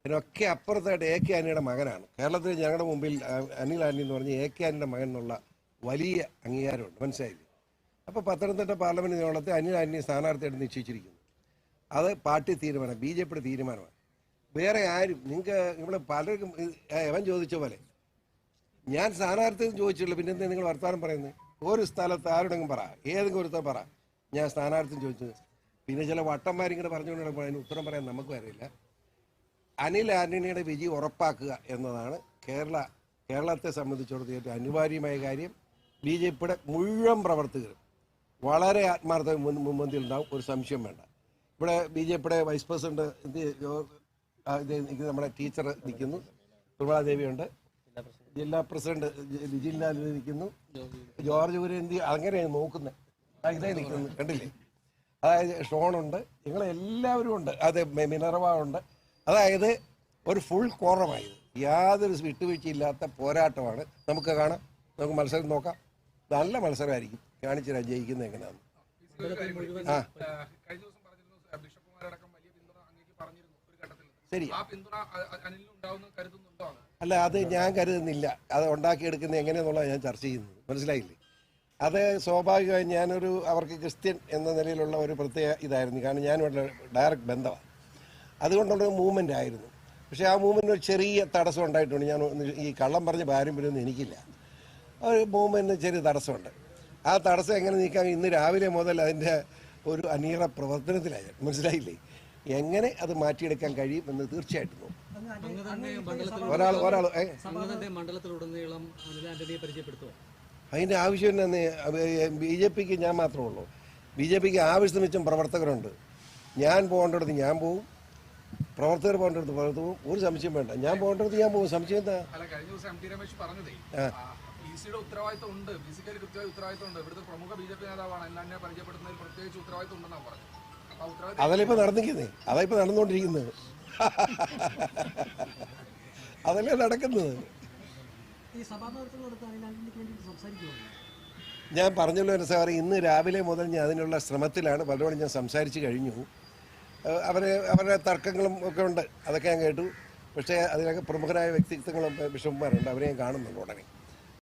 ഇതിനൊക്കെ അപ്പുറത്തായിട്ട് A K ആന്റണിയുടെ മകനാണ്. കേരളത്തിൽ ഞങ്ങളുടെ മുമ്പിൽ അനിൽ ആന്റണി എന്ന് പറഞ്ഞ് എ കെ ആന്റണിയുടെ മകൻ എന്നുള്ള വലിയ അംഗീകാരമുണ്ട്, മനസ്സിലായില്ലേ? അപ്പോൾ പത്തനംതിട്ട പാർലമെന്റ് നിയമനത്തിൽ അനിൽ ആന്റണി സ്ഥാനാർത്ഥിയായിട്ട് നിശ്ചയിച്ചിരിക്കുന്നു. അത് പാർട്ടി തീരുമാനം, BJPയുടെ തീരുമാനമാണ്. വേറെ ആരും നിങ്ങൾ പലർക്കും എവൻ ചോദിച്ച പോലെ ഞാൻ സ്ഥാനാർത്ഥി ചോദിച്ചിട്ടുള്ളൂ, പിന്നെ എന്താ നിങ്ങൾ വർത്തമാനം പറയുന്നത്? ഒരു സ്ഥലത്ത് ആരുടെങ്കിലും പറ, ഏതെങ്കിലും ഒരുത്തം പറ ഞാൻ സ്ഥാനാർത്ഥി ചോദിച്ചത്. പിന്നെ ചില വട്ടന്മാരിങ്ങനെ പറഞ്ഞുകൊണ്ട് അതിന് ഉത്തരം പറയാൻ നമുക്ക് അറിയില്ല. അനിൽ ആന്റണിയുടെ വിജയം ഉറപ്പാക്കുക എന്നതാണ് കേരളത്തെ സംബന്ധിച്ചിടത്തോളം ഏറ്റവും അനിവാര്യമായ കാര്യം. BJPയുടെ മുഴുവൻ പ്രവർത്തകരും വളരെ ആത്മാർത്ഥ മുൻപന്തിയിൽ ഉണ്ടാവും, ഒരു സംശയം വേണ്ട. ഇവിടെ BJPയുടെ വൈസ് പ്രസിഡന്റ് നമ്മുടെ ടീച്ചർ നിൽക്കുന്നു, നിർമ്മലാദേവിയുണ്ട്, ജില്ലാ പ്രസിഡന്റ് ജില്ലാ നിൽക്കുന്നു, ജോർജ് കുര്യന്തി, അങ്ങനെയാണ് നോക്കുന്നത്, ഇതേ നിൽക്കുന്നു, കണ്ടില്ലേ? അതായത് ഷോണുണ്ട്, നിങ്ങളെല്ലാവരും ഉണ്ട്, അത് മിനർവ ഉണ്ട്. അതായത് ഒരു ഫുൾ കോറമായത്, യാതൊരു വിട്ടുവീഴ്ചയില്ലാത്ത പോരാട്ടമാണ്. നമുക്ക് കാണാം, നമുക്ക് മത്സരം നോക്കാം, നല്ല മത്സരമായിരിക്കും. കാണിച്ചുതരാം ജയിക്കുന്നത് എങ്ങനെയാണെന്ന്. ശരി, അല്ല അത് ഞാൻ കരുതുന്നില്ല. അത് ഉണ്ടാക്കിയെടുക്കുന്നത് എങ്ങനെയാണെന്നുള്ളത് ഞാൻ ചർച്ച ചെയ്യുന്നത്, മനസ്സിലായില്ലേ? അത് സ്വാഭാവികമായി അവർക്ക് ക്രിസ്ത്യൻ എന്ന നിലയിലുള്ള ഒരു പ്രത്യേക ഇതായിരുന്നു. കാരണം ഞാനുമായിട്ടുള്ള ഡയറക്റ്റ് ബന്ധമാണ്, അതുകൊണ്ടുള്ളൊരു മൂവ്മെൻ്റ് ആയിരുന്നു. പക്ഷേ ആ മൂവ്മെൻറ്റിന് ഒരു ചെറിയ തടസ്സം ഉണ്ടായിട്ടുണ്ട്. ഞാൻ ഈ കള്ളം പറഞ്ഞ് പാരമ്പര്യമൊന്നും എനിക്കില്ല. ഒരു മൂവ്മെൻറ്റിന് ചെറിയ തടസ്സമുണ്ട്. ആ തടസ്സം എങ്ങനെ നീക്കാൻ ഇന്ന് രാവിലെ മുതൽ അതിൻ്റെ ഒരു അനീറ പ്രവർത്തനത്തിലായി, മനസ്സിലായില്ലേ? എങ്ങനെ അത് മാറ്റിയെടുക്കാൻ കഴിയും എന്ന് തീർച്ചയായിട്ടും നോക്കും. അതിൻ്റെ ആവശ്യം തന്നെ BJPക്ക് ഞാൻ മാത്രമേ ഉള്ളൂ. BJPക്ക് ആവശ്യത്തിന് വെച്ചും പ്രവർത്തകരുണ്ട്. ഞാൻ പോകേണ്ടടുത്ത് ഞാൻ പോവും, പ്രവർത്തകർ പോകേണ്ടടുത്ത് പ്രവർത്തകവും, ഒരു സംശയം വേണ്ട. ഞാൻ പോകേണ്ടടുത്ത് ഞാൻ പോകും, സംശയം എന്താ? അതല്ല ഇപ്പൊ നടന്നിരിക്കുന്നേ, അതാ ഇപ്പൊ നടന്നുകൊണ്ടിരിക്കുന്നത്, അതല്ലേ നടക്കുന്നത്. ഞാൻ പറഞ്ഞല്ലോ സാർ, ഇന്ന് രാവിലെ മുതൽ ഞാൻ അതിനുള്ള ശ്രമത്തിലാണ്. പലരോടും ഞാൻ സംസാരിച്ച് കഴിഞ്ഞു. അവരുടെ തർക്കങ്ങളും ഒക്കെ ഉണ്ട്, അതൊക്കെ ഞാൻ കേട്ടു. പക്ഷേ അതിലൊക്കെ പ്രമുഖരായ വ്യക്തിത്വങ്ങളും ബിഷപ്പുമാരുണ്ട്, അവരെ ഞാൻ കാണുന്നുണ്ട് ഉടനെ.